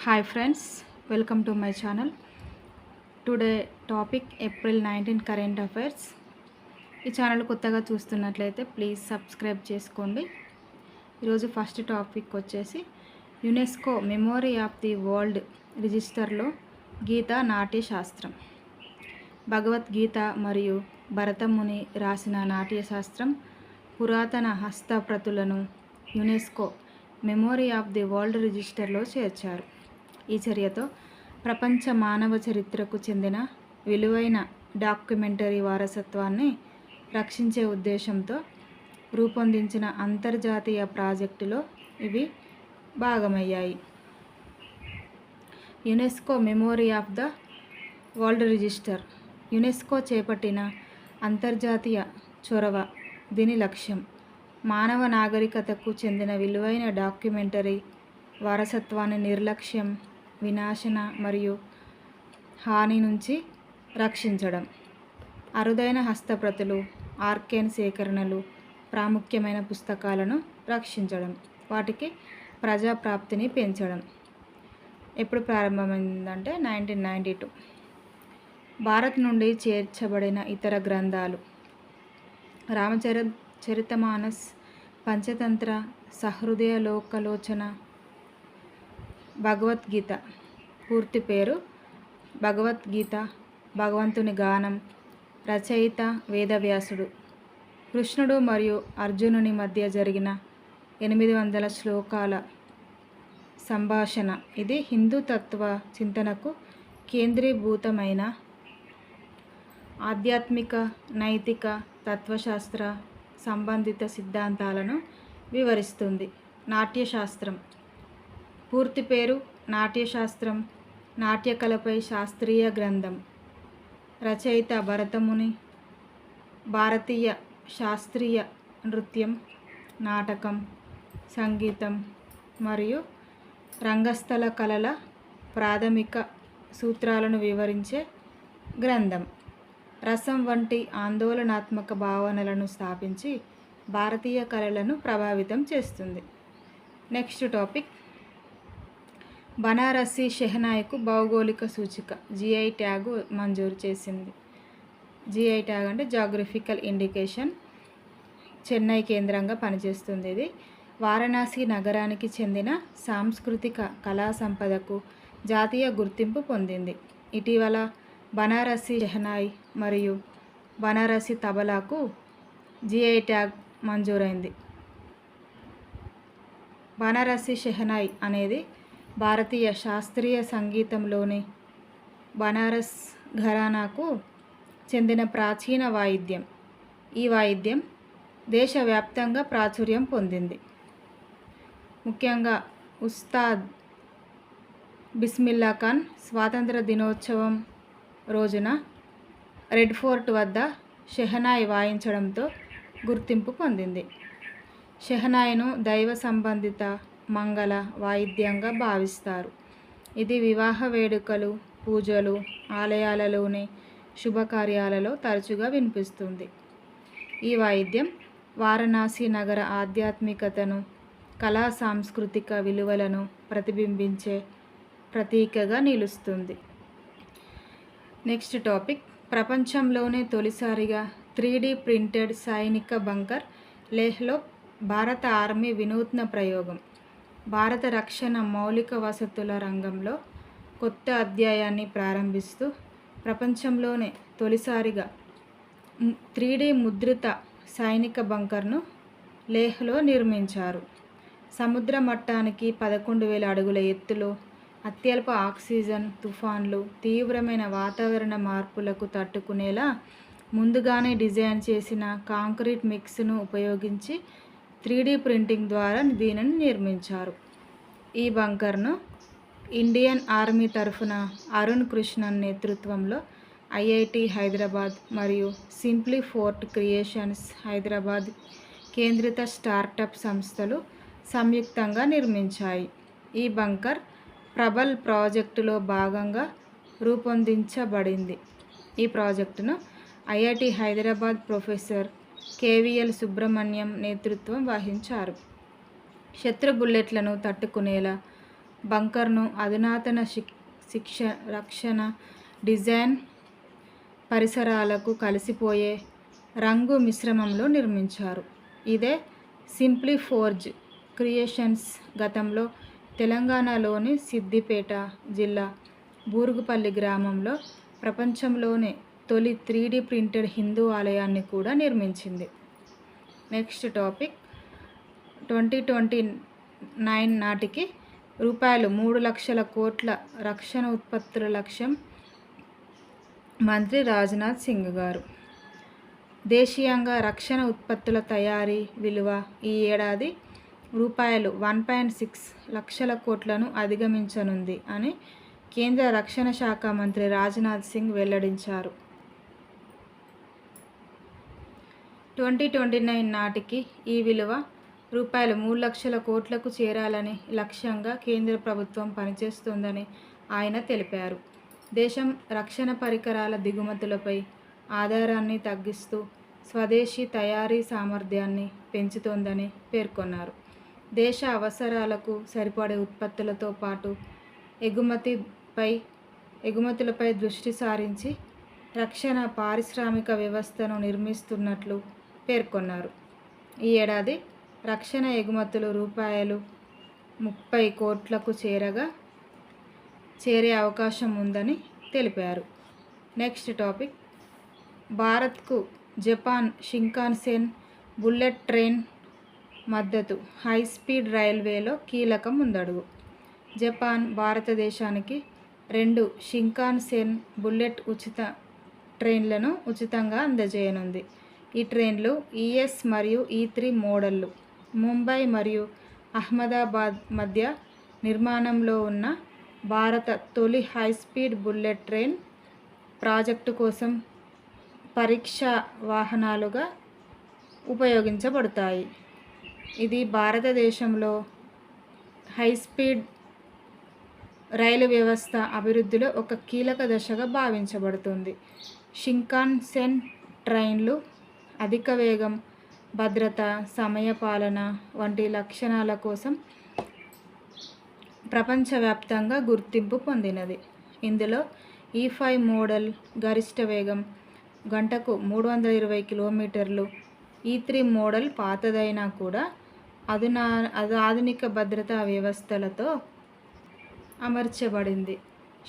Hi friends, welcome to my channel. Today topic April 19 current affairs. ఈ channel కొత్తగా చూస్తున్నట్లయితే please subscribe చేసుకోండి. ఈరోజు ఫస్ట్ టాపిక్ వచ్చేసి UNESCO memory of the world రిజిస్టర్లో గీత నాట్య శాస్త్రం. భగవద్గీత మరియు భరతముని రాసిన నాట్యశాస్త్రం పురాతన హస్తప్రతులను UNESCO memory of the world రిజిస్టర్లో చేర్చారు. ఈ చర్యతో ప్రపంచ మానవ చరిత్రకు చెందిన విలువైన డాక్యుమెంటరీ వారసత్వాన్ని రక్షించే ఉద్దేశంతో రూపొందించిన అంతర్జాతీయ ప్రాజెక్టులో ఇవి భాగమయ్యాయి. UNESCO memory of the world register UNESCO చేపట్టిన అంతర్జాతీయ చొరవ. దీని లక్ష్యం మానవ నాగరికతకు చెందిన విలువైన డాక్యుమెంటరీ వారసత్వాన్ని నిర్లక్ష్యం, వినాశన మరియు హాని నుంచి రక్షించడం. అరుదైన హస్తప్రతులు, ఆర్కైవ్ సేకరణలు, ప్రాముఖ్యమైన పుస్తకాలను రక్షించడం, వాటికి ప్రజాప్రాప్తిని పెంచడం. ఎప్పుడు ప్రారంభమైందంటే 1992. భారత్ నుండి చేర్చబడిన ఇతర గ్రంథాలు రామచరితమానస్, పంచతంత్ర, సహృదయలోకలోచన. భగవద్గీత పూర్తి పేరు భగవద్గీత, భగవంతుని గానం. రచయిత వేదవ్యాసుడు. కృష్ణుడు మరియు అర్జునుని మధ్య జరిగిన 800 శ్లోకాల సంభాషణ. ఇది హిందూ తత్వ చింతనకు కేంద్రీభూతమైన ఆధ్యాత్మిక, నైతిక, తత్వశాస్త్ర సంబంధిత సిద్ధాంతాలను వివరిస్తుంది. నాట్యశాస్త్రం పూర్తి పేరు నాట్యశాస్త్రం, నాట్యకళపై శాస్త్రీయ గ్రంథం. రచయిత భరతముని. భారతీయ శాస్త్రీయ నృత్యం, నాటకం, సంగీతం మరియు రంగస్థల కళల ప్రాథమిక సూత్రాలను వివరించే గ్రంథం. రసం వంటి ఆందోళనాత్మక భావనలను స్థాపించి భారతీయ కళలను ప్రభావితం చేస్తుంది. నెక్స్ట్ టాపిక్ బనారసి షెహనాయికు భౌగోళిక సూచిక జిఐ ట్యాగ్ మంజూరు చేసింది. జిఐ ట్యాగ్ అంటే జాగ్రఫికల్ ఇండికేషన్. చెన్నై కేంద్రంగా పనిచేస్తుంది. ఇది వారణాసి నగరానికి చెందిన సాంస్కృతిక కళా సంపదకు జాతీయ గుర్తింపు పొందింది. ఇటీవల బనారసి షెహనాయి మరియు బనారసి తబలాకు జిఐ ట్యాగ్ మంజూరైంది. బనారసి షెహనాయి అనేది భారతీయ శాస్త్రీయ సంగీతంలోని బనారస్ ఘరానాకు చెందిన ప్రాచీన వాయిద్యం. ఈ వాయిద్యం దేశవ్యాప్తంగా ప్రాచుర్యం పొందింది. ముఖ్యంగా ఉస్తాద్ బిస్మిల్లా ఖాన్ స్వాతంత్ర దినోత్సవం రోజున రెడ్ ఫోర్ట్ వద్ద షెహనాయి వాయించడంతో గుర్తింపు పొందింది. షెహనాయిను దైవ సంబంధిత మంగళ వాయిద్యంగా భావిస్తారు. ఇది వివాహ వేడుకలు, పూజలు, ఆలయాలలోని శుభకార్యాలలో తరచుగా వినిపిస్తుంది. ఈ వాయిద్యం వారణాసి నగర ఆధ్యాత్మికతను, కళా సాంస్కృతిక విలువలను ప్రతిబింబించే ప్రతీకగా నిలుస్తుంది. నెక్స్ట్ టాపిక్ ప్రపంచంలోనే తొలిసారిగా 3D ప్రింటెడ్ సైనిక బంకర్. లేహ్లో భారత ఆర్మీ వినూత్న ప్రయోగం. భారత రక్షణ మౌలిక వసతుల రంగంలో కొత్త అధ్యాయాన్ని ప్రారంభిస్తూ ప్రపంచంలోనే తొలిసారిగా 3D ముద్రిత సైనిక బంకర్ను లేహ్లో నిర్మించారు. సముద్ర మట్టానికి 11,000 అడుగుల ఎత్తులో అత్యల్ప ఆక్సిజన్, తుఫాన్లు, తీవ్రమైన వాతావరణ మార్పులకు తట్టుకునేలా ముందుగానే డిజైన్ చేసిన కాంక్రీట్ మిక్స్ను ఉపయోగించి 3D ప్రింటింగ్ ద్వారా దీనిని నిర్మించారు. ఈ బంకర్ను ఇండియన్ ఆర్మీ తరఫున అరుణ్ కృష్ణన్ నేతృత్వంలో ఐఐటి హైదరాబాద్ మరియు సింప్లీ ఫోర్ట్ క్రియేషన్స్ హైదరాబాద్ కేంద్రిత స్టార్టప్ సంస్థలు సంయుక్తంగా నిర్మించాయి. ఈ బంకర్ ప్రబల్ ప్రాజెక్టులో భాగంగా రూపొందించబడింది. ఈ ప్రాజెక్టును IIT Hyderabad professor KVL Subrahmanyam నేతృత్వం వహించారు. శత్రు బుల్లెట్లను తట్టుకునేలా బంకర్ను అధునాతన రక్షణ డిజైన్ పరిసరాలకు కలిసిపోయే రంగు మిశ్రమంలో నిర్మించారు. ఇదే సింప్లీ ఫోర్జ్ క్రియేషన్స్. గతంలో తెలంగాణలోని సిద్దిపేట జిల్లా బూరుగుపల్లి గ్రామంలో ప్రపంచంలోనే తొలి 3D ప్రింటెడ్ హిందూ ఆలయాన్ని కూడా నిర్మించింది. నెక్స్ట్ టాపిక్, 2029 నాటికి రూపాయలు 3,00,000 కోట్ల రక్షణ ఉత్పత్తుల లక్ష్యం మంత్రి రాజ్నాథ్ సింగ్ గారు. దేశీయంగా రక్షణ ఉత్పత్తుల తయారీ విలువ ఈ ఏడాది రూపాయలు 1.6 లక్షల కోట్లను అధిగమించనుంది అని కేంద్ర రక్షణ శాఖ మంత్రి రాజ్నాథ్ సింగ్ వెల్లడించారు. 2029 నాటికి ఈ విలువ రూపాయలు 3,00,000 కోట్లకు చేరాలని లక్ష్యంగా కేంద్ర ప్రభుత్వం పనిచేస్తోందని ఆయన తెలిపారు. దేశం రక్షణ పరికరాల దిగుమతులపై ఆధారాన్ని తగ్గిస్తూ స్వదేశీ తయారీ సామర్థ్యాన్ని పెంచుతోందని పేర్కొన్నారు. దేశ అవసరాలకు సరిపడే ఉత్పత్తులతో పాటు ఎగుమతులపై దృష్టి సారించి రక్షణ పారిశ్రామిక వ్యవస్థను నిర్మిస్తున్నట్లు పేర్కొన్నారు. ఈ ఏడాది రక్షణ ఎగుమతులు రూపాయలు 30 కోట్లకు చేరే అవకాశం ఉందని తెలిపారు. నెక్స్ట్ టాపిక్, భారత్కు జపాన్ షింకాన్సెన్ బుల్లెట్ ట్రైన్ మద్దతు. హైస్పీడ్ రైల్వేలో కీలక ముందడుగు. జపాన్ భారతదేశానికి 2 షింకాన్సెన్ బుల్లెట్ ఉచిత ట్రైన్లను ఉచితంగా అందజేయనుంది. ఈ ట్రైన్లు ES మరియు E3 మోడళ్లు. ముంబై మరియు అహ్మదాబాద్ మధ్య నిర్మాణంలో ఉన్న భారత తొలి హైస్పీడ్ బుల్లెట్ ట్రైన్ ప్రాజెక్టు కోసం పరీక్షా వాహనాలుగా ఉపయోగించబడతాయి. ఇది భారతదేశంలో హైస్పీడ్ రైలు వ్యవస్థ అభివృద్ధిలో ఒక కీలక దశగా భావించబడుతుంది. షింకాన్సెన్ ట్రైన్లు అధిక వేగం, భద్రత, సమయపాలన వంటి లక్షణాల కోసం ప్రపంచవ్యాప్తంగా గుర్తింపు పొందినది. ఇందులో E5 మోడల్ గరిష్ట వేగం గంటకు 320 కిలోమీటర్లు. E3 మోడల్ పాతదైనా కూడా ఆధునిక భద్రతా వ్యవస్థలతో అమర్చబడింది.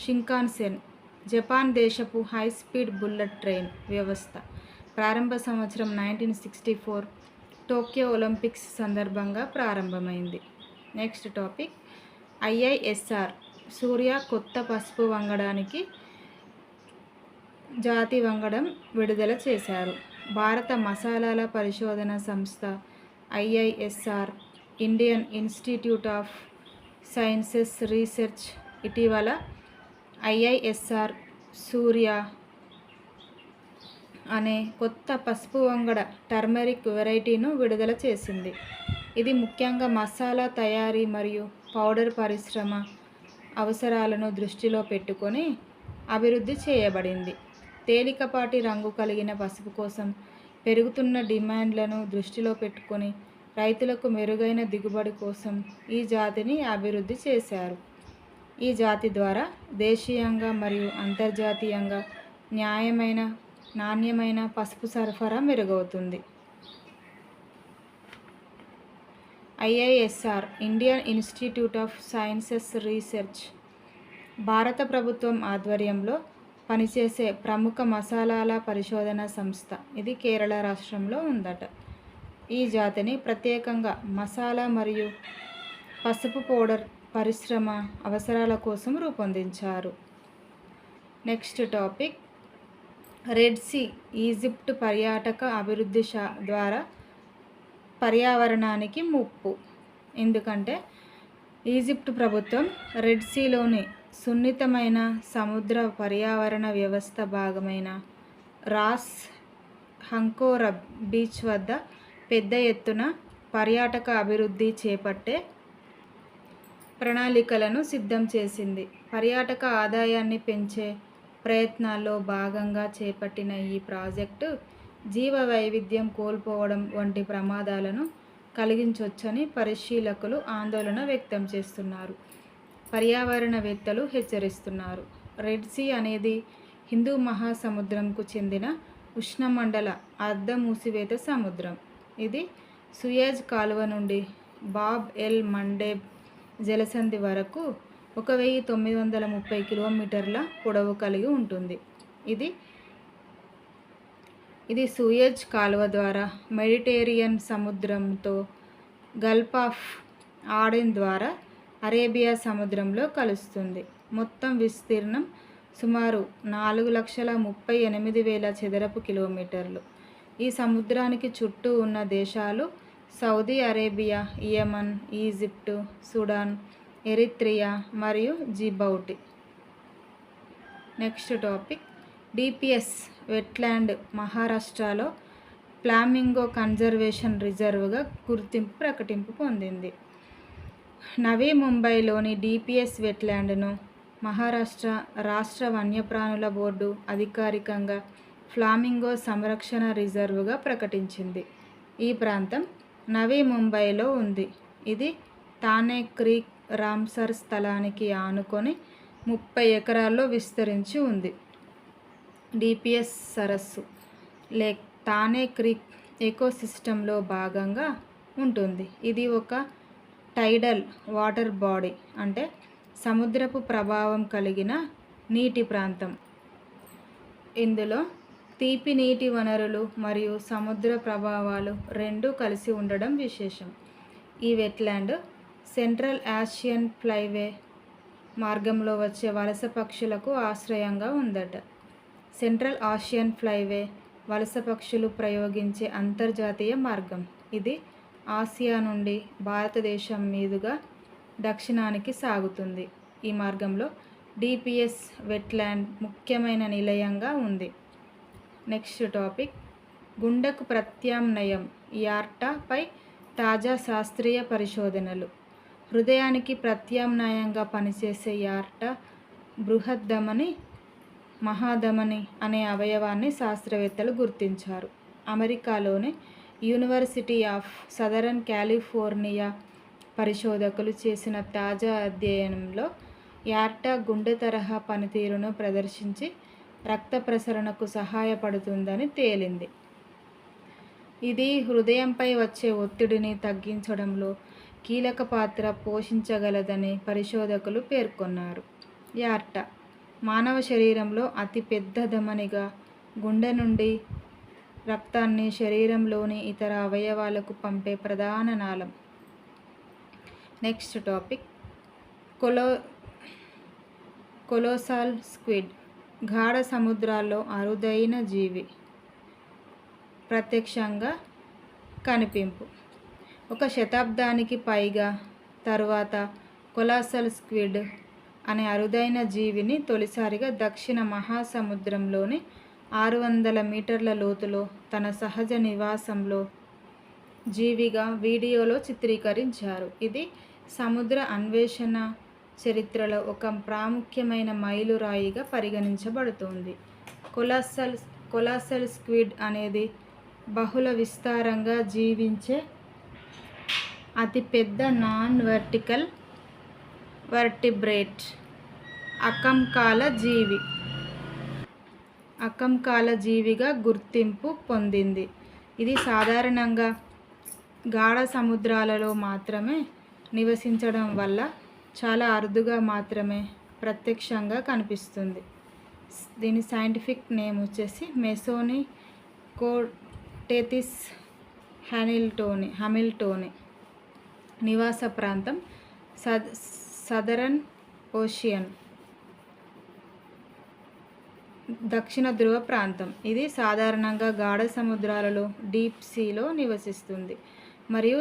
షింకాన్సెన్ జపాన్ దేశపు హైస్పీడ్ బుల్లెట్ ట్రైన్ వ్యవస్థ. ప్రారంభ సంవత్సరం 1964 టోక్యో ఒలింపిక్స్ సందర్భంగా ప్రారంభమైంది. నెక్స్ట్ టాపిక్, IISR సూర్య కొత్త పసుపు వంగడానికి జాతి వంగడం విడుదల చేశారు. భారత మసాలాల పరిశోధన సంస్థ IISR, Indian institute of sciences research ఇటీవల IISR సూర్య అనే కొత్త పసుపు వంగడ టర్మరిక్ వెరైటీను విడుదల చేసింది. ఇది ముఖ్యంగా మసాలా తయారీ మరియు పౌడర్ పరిశ్రమ అవసరాలను దృష్టిలో పెట్టుకొని అభివృద్ధి చేయబడింది. తేలికపాటి రంగు కలిగిన పసుపు కోసం పెరుగుతున్న డిమాండ్లను దృష్టిలో పెట్టుకొని రైతులకు మెరుగైన దిగుబడి కోసం ఈ జాతిని అభివృద్ధి చేశారు. ఈ జాతి ద్వారా దేశీయంగా మరియు అంతర్జాతీయంగా నాణ్యమైన పసుపు సరఫరా మెరుగవుతుంది. IISR, Indian institute of sciences research భారత ప్రభుత్వం ఆధ్వర్యంలో పనిచేసే ప్రముఖ మసాలాల పరిశోధన సంస్థ. ఇది కేరళ రాష్ట్రంలో ఉందట. ఈ జాతిని ప్రత్యేకంగా మసాలా మరియు పసుపు పౌడర్ పరిశ్రమ అవసరాల కోసం రూపొందించారు. Next topic, red sea Egypt పర్యాటక అభివృద్ధి ద్వారా పర్యావరణానికి ముప్పు. ఎందుకంటే ఈజిప్ట్ ప్రభుత్వం రెడ్ సీలోని సున్నితమైన సముద్ర పర్యావరణ వ్యవస్థ భాగమైన రాస్ హంకోరబ్ బీచ్ వద్ద పెద్ద ఎత్తున పర్యాటక అభివృద్ధి చేపట్టే ప్రణాళికలను సిద్ధం చేసింది. పర్యాటక ఆదాయాన్ని పెంచే ప్రయత్నాల్లో భాగంగా చేపట్టిన ఈ ప్రాజెక్టు జీవ వైవిధ్యం కోల్పోవడం వంటి ప్రమాదాలను కలిగించవచ్చని పరిశీలకులు ఆందోళన వ్యక్తం చేస్తున్నారు. పర్యావరణవేత్తలు హెచ్చరిస్తున్నారు. రెడ్ సీ అనేది హిందూ మహాసముద్రంకు చెందిన ఉష్ణమండల అర్ధ మూసివేత సముద్రం. ఇది సూయజ్ కాలువ నుండి బాబ్ ఎల్ మండేబ్ జలసంధి వరకు 1930 కిలోమీటర్ల పొడవు కలిగి ఉంటుంది. ఇది సూయజ్ కాలువ ద్వారా మెడిటేరియన్ సముద్రంతో గల్ఫ్ ఆఫ్ ఆడెన్ ద్వారా అరేబియా సముద్రంలో కలుస్తుంది. మొత్తం విస్తీర్ణం సుమారు 4,38,000 చదరపు కిలోమీటర్లు. ఈ సముద్రానికి చుట్టూ ఉన్న దేశాలు Saudi Arabia, Yemen, Egypt, Sudan, Eritrea మరియు Djibouti. Next topic DPS wetland మహారాష్ట్రలో ఫ్లామింగో కన్జర్వేషన్ రిజర్వ్గా గుర్తింపు ప్రకటింపు పొందింది. నవీ ముంబైలోని డిపిఎస్ వెట్లాండ్ను మహారాష్ట్ర రాష్ట్ర వన్యప్రాణుల బోర్డు అధికారికంగా ఫ్లామింగో సంరక్షణ రిజర్వ్గా ప్రకటించింది. ఈ ప్రాంతం నవీ ముంబైలో ఉంది. ఇది తానే క్రీక్ రామ్సర్ స్థలానికి ఆనుకొని 30 ఎకరాల్లో విస్తరించి ఉంది. డిపిఎస్ సరస్సు లేక్ తానే క్రీక్ ఎకోసిస్టంలో భాగంగా ఉంటుంది. ఇది ఒక టైడల్ వాటర్ బాడీ అంటే సముద్రపు ప్రభావం కలిగిన నీటి ప్రాంతం. ఇందులో తీపి నీటి వనరులు మరియు సముద్ర ప్రభావాలు రెండూ కలిసి ఉండడం విశేషం. ఈ వెట్లాండ్ సెంట్రల్ ఆసియన్ ఫ్లైవే మార్గంలో వచ్చే వలస పక్షులకు ఆశ్రయంగా ఉందట. సెంట్రల్ ఆసియన్ ఫ్లైవే వలస పక్షులు ప్రయోగించే అంతర్జాతీయ మార్గం. ఇది ఆసియా నుండి భారతదేశం మీదుగా దక్షిణానికి సాగుతుంది. ఈ మార్గంలో డిపిఎస్ వెట్లాండ్ ముఖ్యమైన నిలయంగా ఉంది. నెక్స్ట్ టాపిక్ గుండెకు ప్రత్యామ్నాయం యార్టాపై తాజా శాస్త్రీయ పరిశోధనలు. హృదయానికి ప్రత్యామ్నాయంగా పనిచేసే యార్టా బృహద్దమని, మహాధమని అనే అవయవాన్ని శాస్త్రవేత్తలు గుర్తించారు. అమెరికాలోని యూనివర్సిటీ ఆఫ్ సదరన్ కాలిఫోర్నియా పరిశోధకులు చేసిన తాజా అధ్యయనంలో యార్టా గుండె తరహా పనితీరును ప్రదర్శించి రక్త ప్రసరణకు సహాయపడుతుందని తేలింది. ఇది హృదయంపై వచ్చే ఒత్తిడిని తగ్గించడంలో కీలక పాత్ర పోషించగలదని పరిశోధకులు పేర్కొన్నారు. యార్టా మానవ శరీరంలో అతి పెద్ద ధమనిగా గుండె నుండి రక్తాన్ని శరీరంలోని ఇతర అవయవాలకు పంపే ప్రధాన నాళం. నెక్స్ట్ టాపిక్ కొలోసాల్ స్క్విడ్ గాఢ సముద్రాల్లో అరుదైన జీవి ప్రత్యక్షంగా కనిపింపు. 1 శతాబ్దానికి పైగా తరువాత కొలోసాల్ స్క్విడ్ అనే అరుదైన జీవిని తొలిసారిగా దక్షిణ మహాసముద్రంలోని 600 మీటర్ల లోతులో తన సహజ నివాసంలో జీవిగా వీడియోలో చిత్రీకరించారు. ఇది సముద్ర అన్వేషణ చరిత్రలో ఒక ప్రాముఖ్యమైన మైలురాయిగా పరిగణించబడుతోంది. కొలోసాల్ స్క్విడ్ అనేది బహుళ విస్తారంగా జీవించే అతిపెద్ద నాన్ వర్టికల్ వర్టిబ్రేట్ అకంకాల జీవిగా గుర్తింపు పొందింది. ఇది సాధారణంగా గాఢ సముద్రాలలో మాత్రమే నివసించడం వల్ల చాలా అరుదుగా మాత్రమే ప్రత్యక్షంగా కనిపిస్తుంది. దీని సైంటిఫిక్ నేమ్ వచ్చేసి మెసోనికోటెథిస్ హామిల్టోని. నివాస ప్రాంతం సదరన్ ఓషియన్ దక్షిణ ధ్రువ ప్రాంతం. ఇది సాధారణంగా గాఢ సముద్రాలలో డీప్ సీలో నివసిస్తుంది మరియు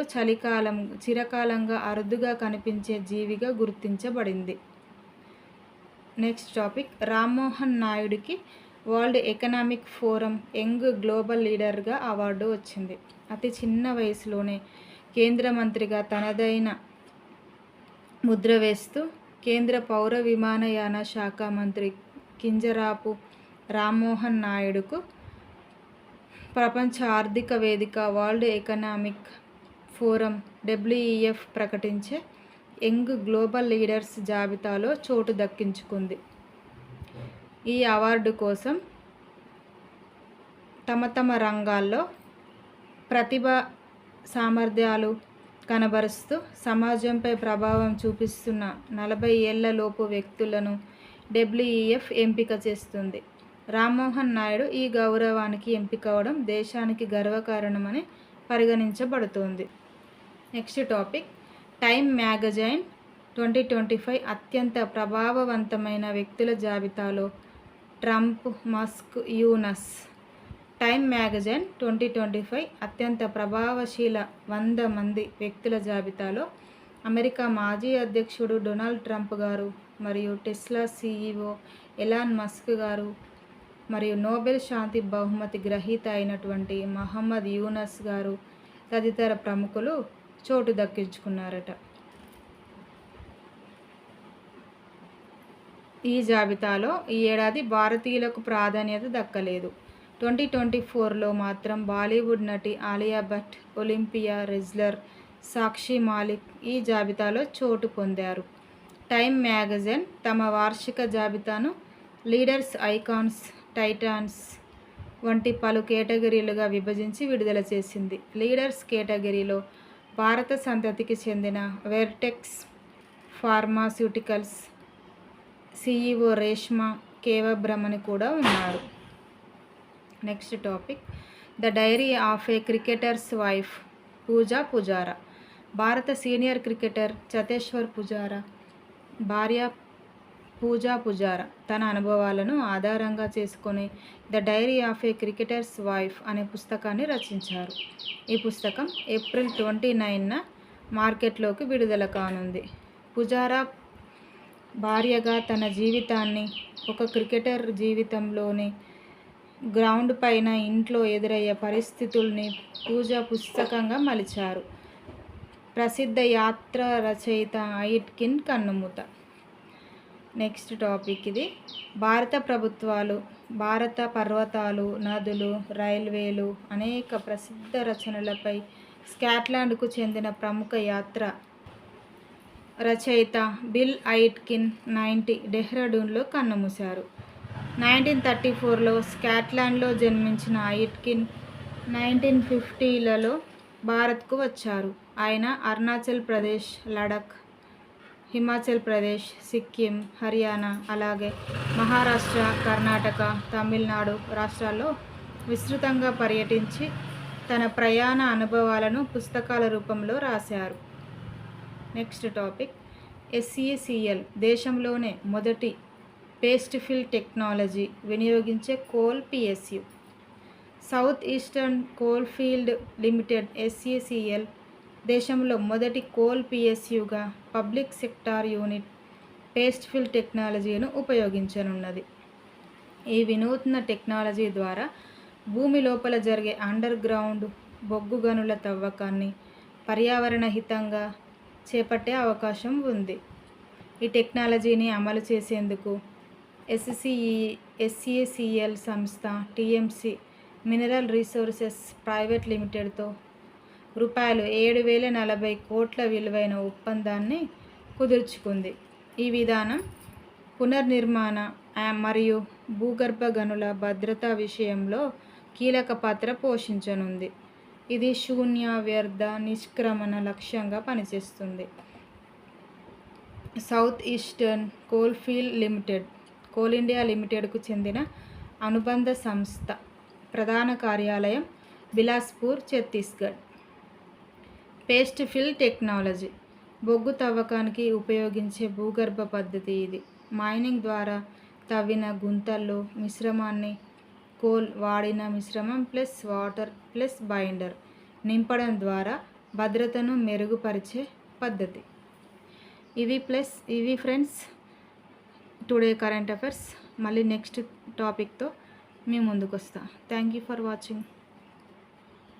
చిరకాలంగా అరుదుగా కనిపించే జీవిగా గుర్తించబడింది. నెక్స్ట్ టాపిక్ రామ్మోహన్ నాయుడుకి world economic forum young global లీడర్గా అవార్డు వచ్చింది. అతి చిన్న వయసులోనే కేంద్ర మంత్రిగా తనదైన ముద్ర వేస్తూ కేంద్ర పౌర విమానయాన శాఖ మంత్రి కింజరాపు రామ్మోహన్ నాయుడుకు ప్రపంచ ఆర్థిక వేదిక వరల్డ్ ఎకనామిక్ ఫోరం WEF ప్రకటించే యంగ్ గ్లోబల్ లీడర్స్ జాబితాలో చోటు దక్కించుకుంది. ఈ అవార్డు కోసం తమ రంగాల్లో ప్రతిభ సామర్థ్యాలు కనబరుస్తూ సమాజంపై ప్రభావం చూపిస్తున్న 40 ఏళ్లలోపు వ్యక్తులను WEF ఎంపిక చేస్తుంది. రామ్మోహన్ నాయుడు ఈ గౌరవానికి ఎంపికవడం దేశానికి గర్వకారణమని పరిగణించబడుతోంది. నెక్స్ట్ టాపిక్, టైమ్ మ్యాగజైన్ 2025 అత్యంత ప్రభావవంతమైన వ్యక్తుల జాబితాలో Trump, Musk, Yunus. Time magazine 2025 అత్యంత ప్రభావశీల 100 మంది వ్యక్తుల జాబితాలో అమెరికా మాజీ అధ్యక్షుడు డొనాల్డ్ ట్రంప్ గారు మరియు టెస్లా CEO ఎలాన్ మస్క్ గారు మరియు నోబెల్ శాంతి బహుమతి గ్రహీత అయినటువంటి మహమ్మద్ యూనస్ గారు తదితర ప్రముఖులు చోటు దక్కించుకున్నారట. ఈ జాబితాలో ఈ ఏడాది భారతీయులకు ప్రాధాన్యత దక్కలేదు. 2024లో మాత్రం బాలీవుడ్ నటి ఆలియా భట్, ఒలింపియా రెజ్లర్ సాక్షి మాలిక్ ఈ జాబితాలో చోటు పొందారు. టైమ్ మ్యాగజైన్ తమ వార్షిక జాబితాను లీడర్స్, ఐకాన్స్, టైటాన్స్ వంటి పలు కేటగిరీలుగా విభజించి విడుదల చేసింది. లీడర్స్ కేటగిరీలో భారత సంతతికి చెందిన Vertex Pharmaceuticals CEO Reshma Kewalramani కూడా ఉన్నారు. Next topic, the diary of a cricketer's wife Puja Pujara. భారత సీనియర్ క్రికెటర్ చతేశ్వర్ పుజారా భార్య పూజా పుజారా తన అనుభవాలను ఆధారంగా చేసుకొని the diary of a cricketer's wife అనే పుస్తకాన్ని రచించారు. ఈ పుస్తకం ఏప్రిల్ 29న మార్కెట్లోకి విడుదల కానుంది. పుజారా భార్యగా తన జీవితాన్ని ఒక క్రికెటర్ జీవితంలోని గ్రౌండ్ పైన, ఇంట్లో ఎదురయ్యే పరిస్థితుల్ని పూజ పుస్తకంగా మలిచారు. ప్రసిద్ధ యాత్ర రచయిత ఐట్కిన్ కన్నుమూత. నెక్స్ట్ టాపిక్ ఇది, భారత ప్రభుత్వాలు, భారత పర్వతాలు, నదులు, రైల్వేలు అనేక ప్రసిద్ధ రచనలపై స్కాట్లాండ్కు చెందిన ప్రముఖ యాత్ర రచయిత బిల్ ఐట్కిన్ 90 డెహ్రాడూన్లో కన్నుమూశారు. 1934లో స్కాట్లాండ్లో జన్మించిన ఐట్కిన్ 1950లలో భారత్కు వచ్చారు. ఆయన అరుణాచల్ ప్రదేశ్, లడఖ్, హిమాచల్ ప్రదేశ్, సిక్కిం, హర్యానా, అలాగే మహారాష్ట్ర, కర్ణాటక, తమిళనాడు రాష్ట్రాల్లో విస్తృతంగా పర్యటించి తన ప్రయాణ అనుభవాలను పుస్తకాల రూపంలో రాశారు. నెక్స్ట్ టాపిక్, SECL దేశంలోనే మొదటి పేస్ట్ ఫిల్ టెక్నాలజీ వినియోగించే coal PSU. South eastern coal field limited SECL దేశంలో మొదటి కోల్ PSUగా public sector unit paste fill టెక్నాలజీని ఉపయోగించనున్నది. ఈ వినూత్న టెక్నాలజీ ద్వారా భూమి లోపల జరిగే అండర్ గ్రౌండ్ బొగ్గు గనుల తవ్వకాన్ని పర్యావరణ హితంగా చేపట్టే అవకాశం ఉంది. ఈ టెక్నాలజీని అమలు చేసేందుకు SECL సంస్థ TMC మినరల్ రీసోర్సెస్ ప్రైవేట్ లిమిటెడ్తో రూపాయలు 7,040 కోట్ల విలువైన ఒప్పందాన్ని కుదుర్చుకుంది. ఈ విధానం పునర్నిర్మాణ మరియు భూగర్భ గనుల భద్రతా విషయంలో కీలక పాత్ర పోషించనుంది. ఇది శూన్య వ్యర్థ నిష్క్రమణ లక్ష్యంగా పనిచేస్తుంది. South eastern coalfield limited coal India లిమిటెడ్కు చెందిన అనుబంధ సంస్థ. ప్రధాన కార్యాలయం Bilaspur, Chhattisgarh. Paste fill technology బొగ్గు తవ్వకానికి ఉపయోగించే భూగర్భ పద్ధతి ఇది. మైనింగ్ ద్వారా తవ్విన గుంతల్లో మిశ్రమాన్ని కోల్ వాడిన మిశ్రమం ప్లస్ వాటర్ ప్లస్ బైండర్ నింపడం ద్వారా భద్రతను మెరుగుపరిచే పద్ధతి. ఇవి ఫ్రెండ్స్ టుడే కరెంట్ అఫైర్స్. మళ్ళీ నెక్స్ట్ టాపిక్తో మీ ముందుకు వస్తా. Thank you for watching.